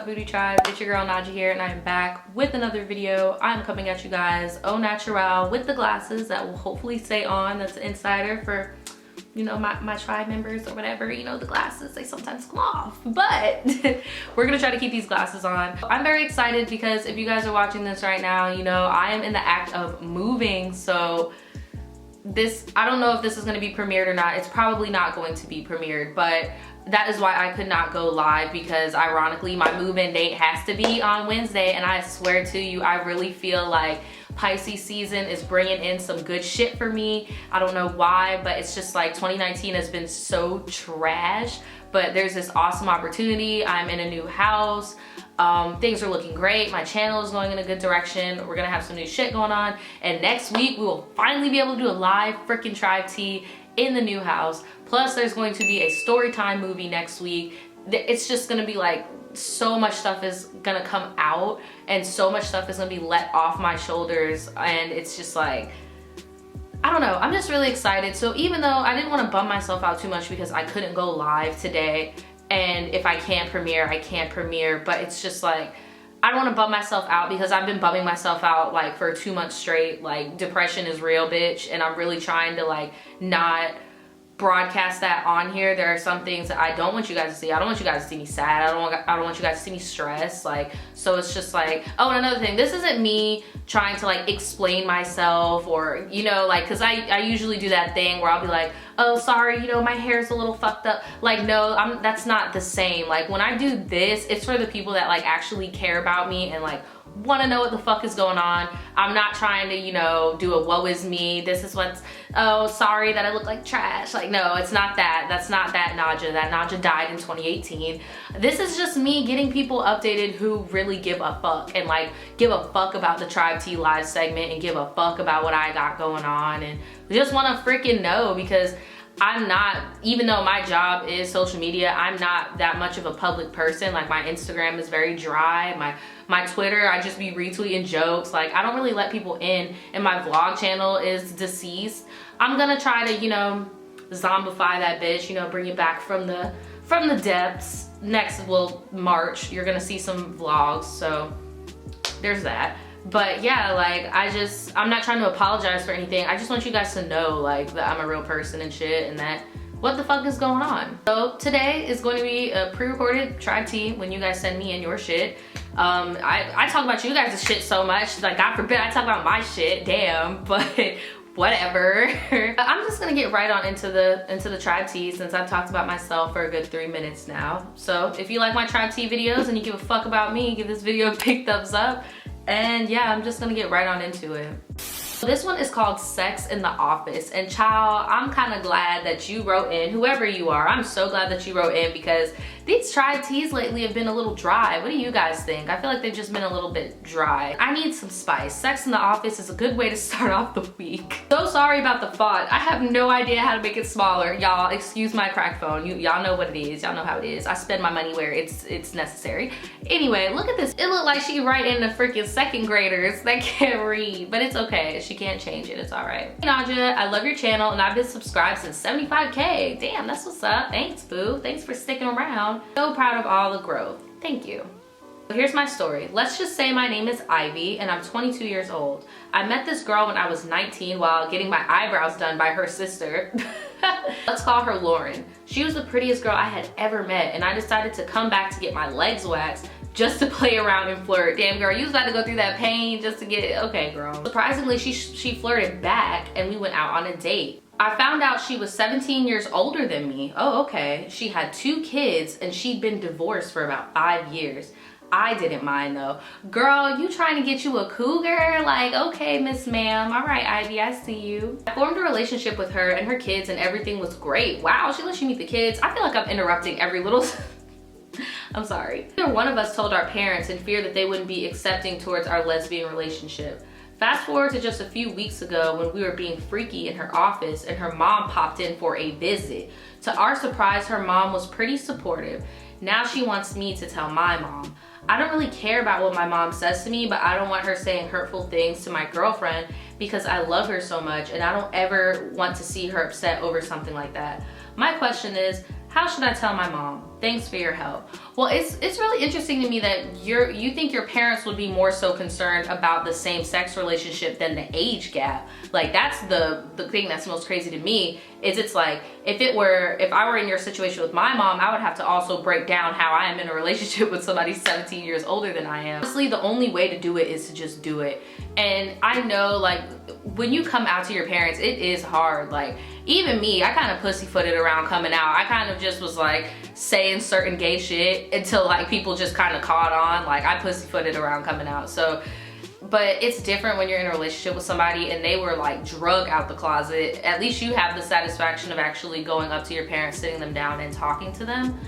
Booty Tribe? It's your girl Naja here, and I am back with another video. I'm coming at you guys au naturel with the glasses that will hopefully stay on. That's an insider for, you know, my tribe members or whatever. You know, the glasses, they sometimes come off, but we're gonna try to keep these glasses on. I'm very excited because if you guys are watching this right now, you know, I am in the act of moving, so this, I don't know if this is going to be premiered or not. It's probably not going to be premiered, but that is why I could not go live, because ironically my move-in date has to be on Wednesday, and I swear to you, I really feel like Pisces season is bringing in some good shit for me. I don't know why, but it's just like 2019 has been so trash, but there's this awesome opportunity. I'm in a new house. Things are looking great. My channel is going in a good direction. We're gonna have some new shit going on, and next week we will finally be able to do a live freaking tribe tea in the new house. Plus there's going to be a story time movie next week. It's just gonna be like, so much stuff is gonna come out and so much stuff is gonna be let off my shoulders, and it's just like, I don't know, I'm just really excited. So even though I didn't want to bum myself out too much because I couldn't go live today, and if I can't premiere, I can't premiere, but it's just like, I don't want to bum myself out because I've been bumming myself out like for 2 months straight. Like, depression is real, bitch, and I'm really trying to like not broadcast that on here. There are some things that I don't want you guys to see. I don't want you guys to see me sad. I don't want you guys to see me stressed. Like, so it's just like, oh, and another thing, this isn't me trying to like explain myself, or, you know, like, cause I usually do that thing where I'll be like, oh, sorry, you know, my hair's a little fucked up. Like, no, that's not the same. Like, when I do this, it's for the people that like actually care about me and like want to know what the fuck is going on. I'm not trying to, you know, do a woe is me, this is what's, oh, sorry that I look like trash. Like, no, it's not that. That's not that Naja. That Naja died in 2018. This is just me getting people updated who really give a fuck, and like give a fuck about the Tribe Tea live segment, and give a fuck about what I got going on, and just want to freaking know, because I'm not, even though my job is social media, I'm not that much of a public person. Like, my Instagram is very dry. My Twitter, I just be retweeting jokes. Like, I don't really let people in, and my vlog channel is deceased. I'm gonna try to, you know, zombify that bitch, you know, bring it back from the depths. Next, well, March, you're gonna see some vlogs, so there's that. But yeah, like, I'm not trying to apologize for anything. I just want you guys to know, like, that I'm a real person and shit, and that what the fuck is going on. So today is going to be a pre-recorded tribe tea when you guys send me in your shit. I talk about you guys' shit so much, like, God forbid I talk about my shit, damn, but whatever. I'm just gonna get right on into the tribe tea, since I've talked about myself for a good 3 minutes now. So if you like my tribe tea videos and you give a fuck about me, give this video a big thumbs up. And yeah, I'm just gonna get right on into it. This one is called Sex in the Office, and child, I'm kind of glad that you wrote in, whoever you are. I'm so glad that you wrote in, because these tribe teas lately have been a little dry. What do you guys think? I feel like they've just been a little bit dry. I need some spice. Sex in the Office is a good way to start off the week. So sorry about the font. I have no idea how to make it smaller. Y'all, excuse my crack phone. Y'all know what it is. Y'all know how it is. I spend my money where it's necessary. Anyway, look at this. It looked like she writing the freaking second graders that can't read, but it's okay. She can't change it. It's all right. Hey, Naja, I love your channel, and I've been subscribed since 75K. Damn, that's what's up. Thanks, boo. Thanks for sticking around. So proud of all the growth. Thank you. Here's my story. Let's just say my name is Ivy, and I'm 22 years old. I met this girl when I was 19 while getting my eyebrows done by her sister. Let's call her Lauren. She was the prettiest girl I had ever met, and I decided to come back to get my legs waxed just to play around and flirt. Damn, girl, you was about to go through that pain just to get it. Okay, girl. Surprisingly, she flirted back, and we went out on a date. I found out she was 17 years older than me. Oh, okay. She had 2 kids, and she'd been divorced for about 5 years. I didn't mind though. Girl, you trying to get you a cougar? Like, okay, Miss Ma'am. All right, Ivy, I see you. I formed a relationship with her and her kids, and everything was great. Wow, she lets you meet the kids. I feel like I'm interrupting every little... I'm sorry. Neither one of us told our parents, in fear that they wouldn't be accepting towards our lesbian relationship. Fast forward to just a few weeks ago when we were being freaky in her office, and her mom popped in for a visit. To our surprise, her mom was pretty supportive. Now she wants me to tell my mom. I don't really care about what my mom says to me, but I don't want her saying hurtful things to my girlfriend, because I love her so much, and I don't ever want to see her upset over something like that. My question is, How should I tell my mom? Thanks for your help. Well, it's really interesting to me that you think your parents would be more so concerned about the same-sex relationship than the age gap. Like, that's the thing that's most crazy to me, is it's like, if I were in your situation with my mom, I would have to also break down how I am in a relationship with somebody 17 years older than I am. Honestly, the only way to do it is to just do it. And I know, like, when you come out to your parents, it is hard. Like, even me, I kind of pussyfooted around coming out. I kind of just was like saying certain gay shit until like people just kind of caught on. Like, I pussyfooted around coming out. So, but it's different when you're in a relationship with somebody and they were like drug out the closet. At least you have the satisfaction of actually going up to your parents, sitting them down and talking to them.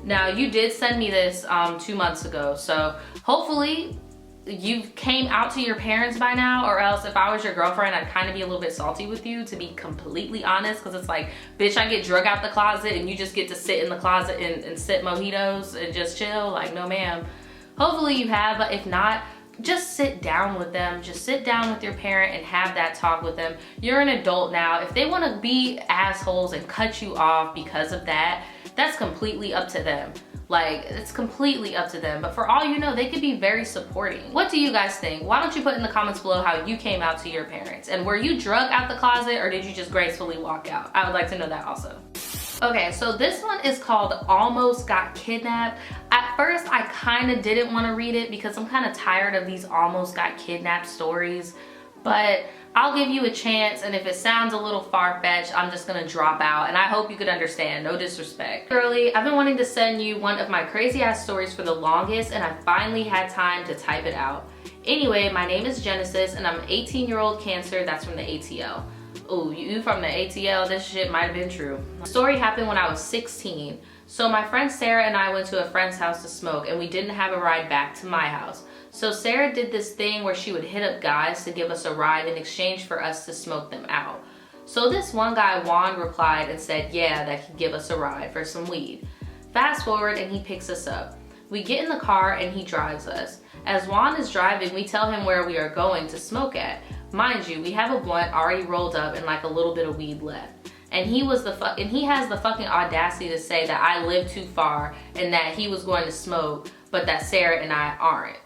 Now, you did send me this 2 months ago, so hopefully you came out to your parents by now, or else if I was your girlfriend, I'd kind of be a little bit salty with you, to be completely honest, because it's like, bitch, I get drug out the closet and you just get to sit in the closet and sip mojitos and just chill. Like, no ma'am. Hopefully you have, but if not, just sit down with them. Just sit down with your parent and have that talk with them. You're an adult now. If they want to be assholes and cut you off because of that, that's completely up to them. Like, it's completely up to them. But for all you know, they could be very supporting. What do you guys think? Why don't you put in the comments below how you came out to your parents? And were you drug out the closet, or did you just gracefully walk out? I would like to know that also. Okay, so this one is called Almost Got Kidnapped. At first, I kind of didn't want to read it because I'm kind of tired of these almost got kidnapped stories. But I'll give you a chance, and if it sounds a little far-fetched, I'm just gonna drop out, and I hope you could understand, no disrespect. Girly, I've been wanting to send you one of my crazy ass stories for the longest, and I finally had time to type it out. Anyway, my name is Genesis, and I'm an 18-year-old Cancer that's from the ATL. Ooh, you from the ATL, this shit might have been true. The story happened when I was 16. So my friend Sarah and I went to a friend's house to smoke, and we didn't have a ride back to my house. So Sarah did this thing where she would hit up guys to give us a ride in exchange for us to smoke them out. So this one guy, Juan, replied and said, yeah, that he'd give us a ride for some weed. Fast forward and he picks us up. We get in the car and he drives us. As Juan is driving, we tell him where we are going to smoke at. Mind you, we have a blunt already rolled up and like a little bit of weed left. And he has the fucking audacity to say that I live too far and that he was going to smoke, but that Sarah and I aren't.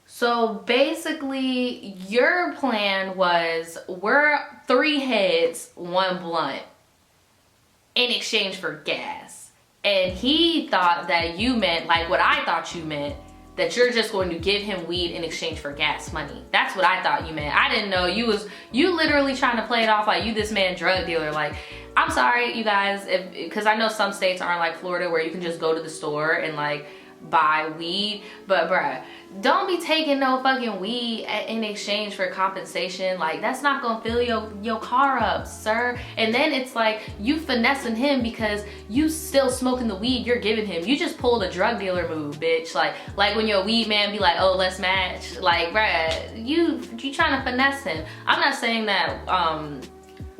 So basically, your plan was, we're 3 heads, 1 blunt in exchange for gas. And he thought that you meant, like what I thought you meant, that you're just going to give him weed in exchange for gas money. That's what I thought you meant. I didn't know you literally trying to play it off like you this man drug dealer. Like, I'm sorry, you guys, because I know some states aren't like Florida where you can just go to the store and like buy weed, but bruh, don't be taking no fucking weed in exchange for compensation. Like, that's not gonna fill your car up, sir. And then it's like you finessing him because you still smoking the weed you're giving him. You just pulled a drug dealer move, bitch. Like when your weed man be like, oh, let's match. Like, bruh, you trying to finesse him. I'm not saying that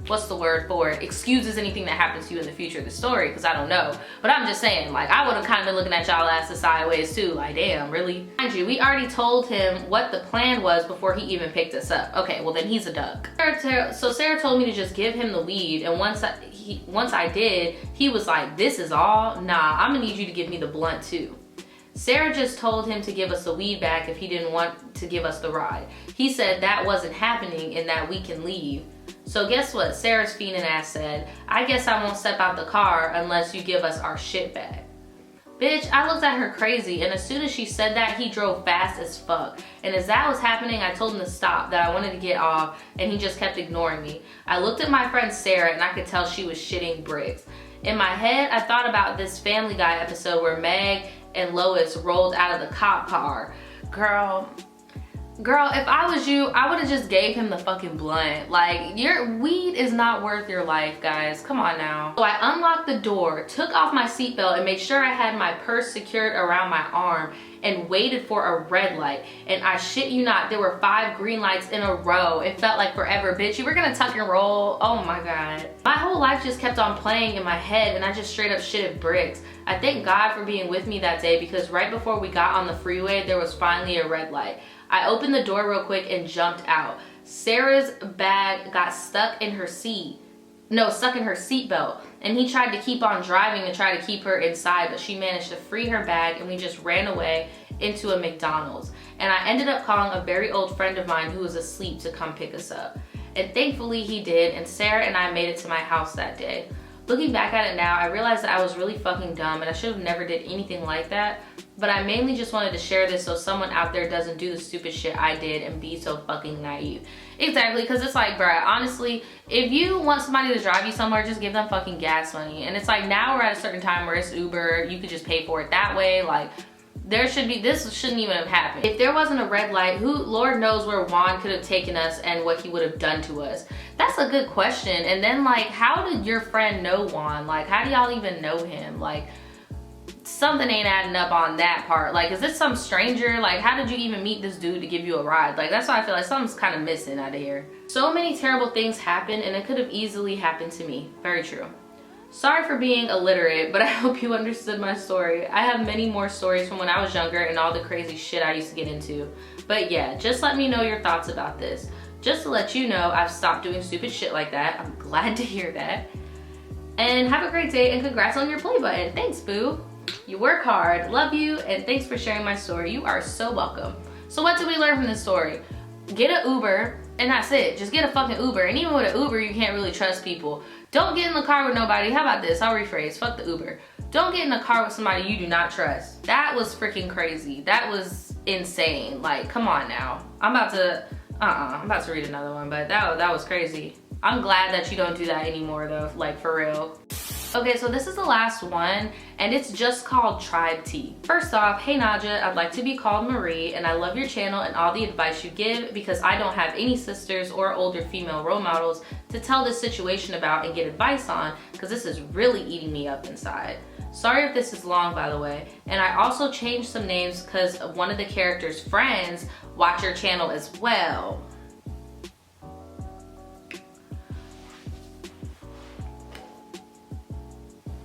what's the word for it, excuses anything that happens to you in the future of the story, because I don't know. But I'm just saying, like, I would have kind of been looking at y'all asses sideways too, like, damn, really? Mind you, we already told him what the plan was before he even picked us up. Okay, well then he's a duck. So Sarah told me to just give him the weed, and once I did, he was like, this is all? Nah, I'm gonna need you to give me the blunt too. Sarah just told him to give us the weed back if he didn't want to give us the ride. He said that wasn't happening and that we can leave. So guess what? Sarah's fiending ass said, I guess I won't step out the car unless you give us our shit back. Bitch, I looked at her crazy, and as soon as she said that, he drove fast as fuck. And as that was happening, I told him to stop, that I wanted to get off, and he just kept ignoring me. I looked at my friend Sarah, and I could tell she was shitting bricks. In my head, I thought about this Family Guy episode where Meg and Lois rolled out of the cop car. Girl, if I was you, I would have just gave him the fucking blunt. Like, your weed is not worth your life, guys. Come on now. So I unlocked the door, took off my seatbelt, and made sure I had my purse secured around my arm and waited for a red light. And I shit you not, there were 5 green lights in a row. It felt like forever, bitch. You were gonna tuck and roll. Oh my God. My whole life just kept on playing in my head, and I just straight up shitted bricks. I thank God for being with me that day, because right before we got on the freeway, there was finally a red light. I opened the door real quick and jumped out. Sarah's bag got stuck in her seat. no, stuck in her seatbelt. And he tried to keep on driving to try to keep her inside, but she managed to free her bag and we just ran away into a McDonald's. And I ended up calling a very old friend of mine who was asleep to come pick us up. And thankfully he did, and Sarah and I made it to my house that day. Looking back at it now, I realized that I was really fucking dumb and I should have never did anything like that. But I mainly just wanted to share this so someone out there doesn't do the stupid shit I did and be so fucking naive. Exactly, because it's like, bruh, honestly, if you want somebody to drive you somewhere, just give them fucking gas money. And it's like, now we're at a certain time where it's Uber, you could just pay for it that way. Like, this shouldn't even have happened. If there wasn't a red light, who, Lord knows where Juan could have taken us and what he would have done to us. That's a good question. And then, like, how did your friend know Juan? Like, how do y'all even know him? Like, something ain't adding up on that part. Like, is this some stranger? Like, how did you even meet this dude to give you a ride? Like, that's why I feel like something's kind of missing out of here. So many terrible things happen, and it could have easily happened to me. Very true. Sorry for being illiterate, but I hope you understood my story. I have many more stories from when I was younger and all the crazy shit I used to get into. But yeah, just let me know your thoughts about this. Just to let you know, I've stopped doing stupid shit like that. I'm glad to hear that. And have a great day, and congrats on your play button. Thanks, boo. You work hard, love you, and thanks for sharing my story. You are so welcome. So what did we learn from this story? Get an Uber, and that's it. Just get a fucking Uber. And even with an Uber, you can't really trust people. Don't get in the car with nobody. How about this? I'll rephrase. Fuck the Uber. Don't get in the car with somebody you do not trust. That was freaking crazy. That was insane. Like, come on now. I'm about to read another one, but that was crazy. I'm glad that you don't do that anymore though, like for real. Okay, so this is the last one, and it's just called Tribetea. First off, hey Naja, I'd like to be called Marie, and I love your channel and all the advice you give because I don't have any sisters or older female role models to tell this situation about and get advice on, because this is really eating me up inside. Sorry if this is long, by the way. And I also changed some names because one of the character's friends watch your channel as well.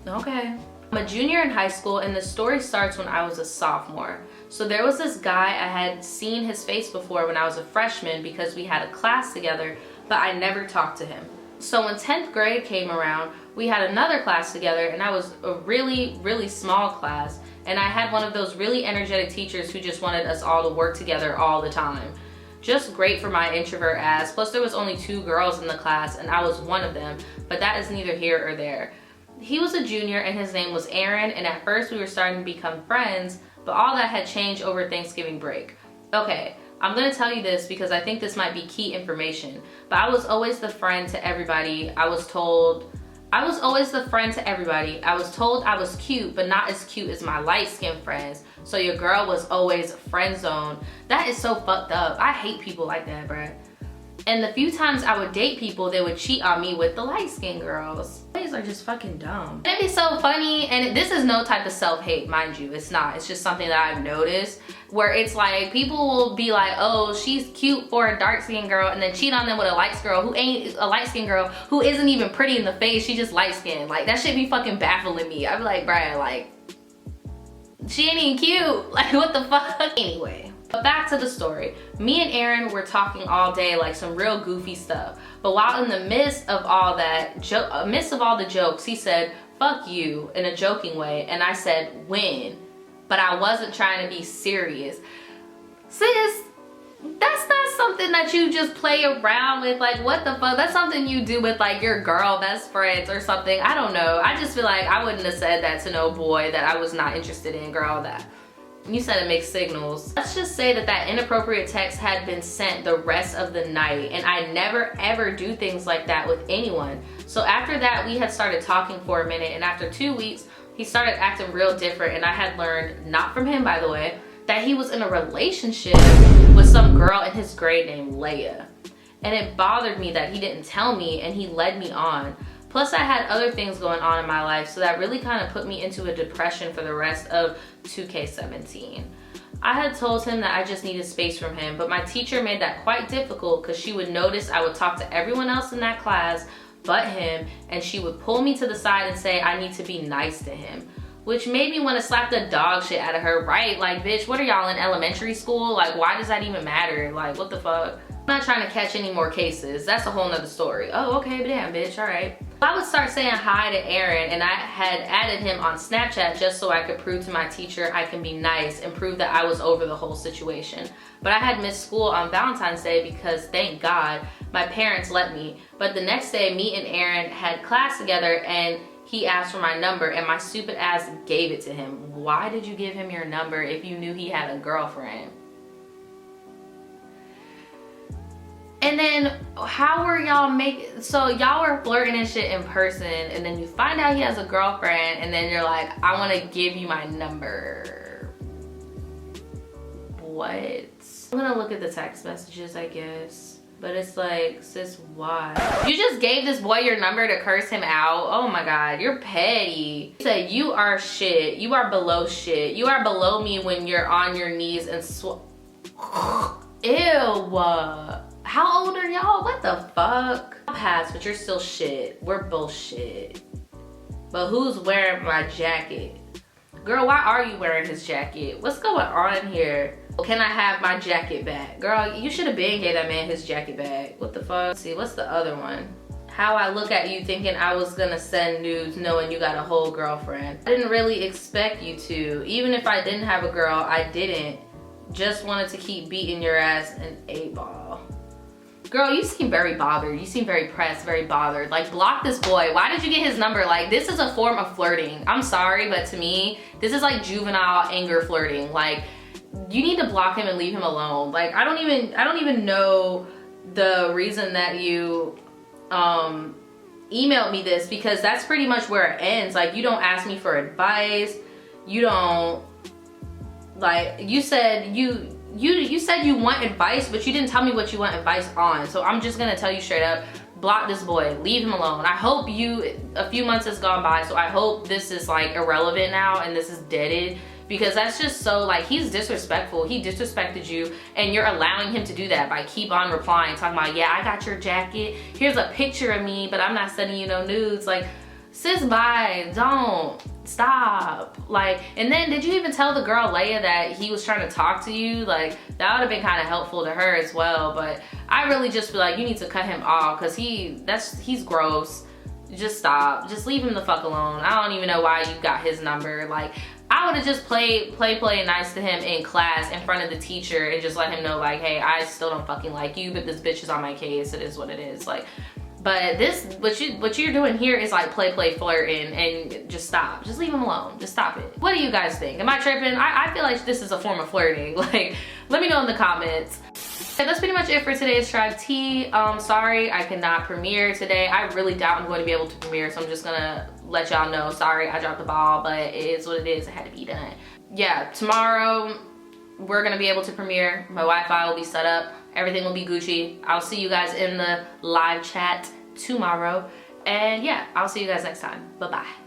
Okay. I'm a junior in high school, and the story starts when I was a sophomore. So there was this guy, I had seen his face before when I was a freshman because we had a class together, but I never talked to him. So when 10th grade came around, we had another class together, and I was a really, really small class, and I had one of those really energetic teachers who just wanted us all to work together all the time. Just great for my introvert ass. Plus there was only 2 girls in the class, and I was one of them, but that is neither here or there. He was a junior and his name was Aaron, and at first we were starting to become friends, but all that had changed over Thanksgiving break. Okay, I'm gonna tell you this because I think this might be key information, but I was always the friend to everybody. I was always the friend to everybody. I was told I was cute, but not as cute as my light-skinned friends. So your girl was always friend zone. That is so fucked up. I hate people like that, bruh. And the few times I would date people, they would cheat on me with the light-skinned girls. Boys are just fucking dumb. It'd be so funny, and this is no type of self-hate, mind you. It's not. It's just something that I've noticed, where it's like people will be like, oh, she's cute for a dark-skinned girl, and then cheat on them with a light-skinned girl who isn't even pretty in the face. She just light-skinned. Like, that shit be fucking baffling me. I'd be like, bruh, like, she ain't even cute. Like, what the fuck? Anyway. But back to the story. Me and Aaron were talking all day, like some real goofy stuff. But while in the midst of all the jokes, he said, fuck you, in a joking way. And I said, when? But I wasn't trying to be serious. Sis, that's not something that you just play around with. Like, what the fuck? That's something you do with like your girl best friends or something. I don't know. I just feel like I wouldn't have said that to no boy that I was not interested in, girl. That you said it makes signals. Let's just say that inappropriate text had been sent the rest of the night, and I never ever do things like that with anyone. So after that, we had started talking for a minute, and after 2 weeks, he started acting real different, and I had learned, not from him by the way, that he was in a relationship with some girl in his grade named Leia. And it bothered me that he didn't tell me, and he led me on. Plus I had other things going on in my life, so that really kind of put me into a depression for the rest of 2K17. I had told him that I just needed space from him, but my teacher made that quite difficult because she would notice I would talk to everyone else in that class but him, and she would pull me to the side and say I need to be nice to him, which made me want to slap the dog shit out of her, right? Like, bitch, what are y'all in elementary school? Like, why does that even matter? Like, what the fuck? I'm not trying to catch any more cases. That's a whole nother story. Oh, okay, but damn, bitch, all right. I would start saying hi to Aaron, and I had added him on Snapchat just so I could prove to my teacher I can be nice and prove that I was over the whole situation. But I had missed school on Valentine's Day because, thank God, my parents let me. But the next day, me and Aaron had class together, and he asked for my number, and my stupid ass gave it to him. Why did you give him your number if you knew he had a girlfriend? And then how were y'all so y'all were flirting and shit in person, and then you find out he has a girlfriend, and then you're like, I want to give you my number. What? I'm gonna look at the text messages, I guess. But it's like, sis, why? You just gave this boy your number to curse him out? Oh my God, you're petty. You said, you are shit. You are below shit. You are below me when you're on your knees and Ew. How old are y'all? What the fuck? I'll pass, but you're still shit. We're both shit. But who's wearing my jacket? Girl, why are you wearing his jacket? What's going on here? Can I have my jacket back? Girl, you should have been gave that man his jacket back. What the fuck? Let's see, what's the other one? How I look at you thinking I was gonna send nudes knowing you got a whole girlfriend. I didn't really expect you to. Even if I didn't have a girl, I didn't. Just wanted to keep beating your ass an 8-ball. Girl, you seem very bothered. You seem very pressed, very bothered. Like, block this boy. Why did you get his number? Like, this is a form of flirting. I'm sorry, but to me, this is like juvenile anger flirting. Like, you need to block him and leave him alone. Like, I don't even know the reason that you emailed me this, because that's pretty much where it ends. Like, you don't ask me for advice. You don't, like, you said you said you want advice, but you didn't tell me what you want advice on. So I'm just gonna tell you straight up, block this boy, leave him alone. I hope a few months has gone by, so I hope this is like irrelevant now and this is deaded, because that's just so, like, he's disrespectful. He disrespected you, and you're allowing him to do that by keep on replying, talking about, yeah, I got your jacket. Here's a picture of me, but I'm not sending you no nudes. Like, sis, bye, don't. Stop. Like, and then did you even tell the girl Leia that he was trying to talk to you? Like, that would have been kind of helpful to her as well. But I really just feel like you need to cut him off, because he's gross. Just stop. Just leave him the fuck alone. I don't even know why you got his number. Like, I would have just play nice to him in class in front of the teacher and just let him know, like, hey, I still don't fucking like you, but this bitch is on my case. It is what it is. Like, but this, what you're doing here is like play flirting, and just stop. Just leave him alone. Just stop it. What do you guys think? Am I tripping? I feel like this is a form of flirting. Like, let me know in the comments. Okay, that's pretty much it for today's Tribe Tea. Sorry I cannot premiere today. I really doubt I'm going to be able to premiere, so I'm just gonna let y'all know. Sorry, I dropped the ball, but it is what it is. It had to be done. Yeah, tomorrow we're gonna be able to premiere. My Wi-Fi will be set up. Everything will be Gucci. I'll see you guys in the live chat tomorrow. And yeah, I'll see you guys next time. Bye-bye.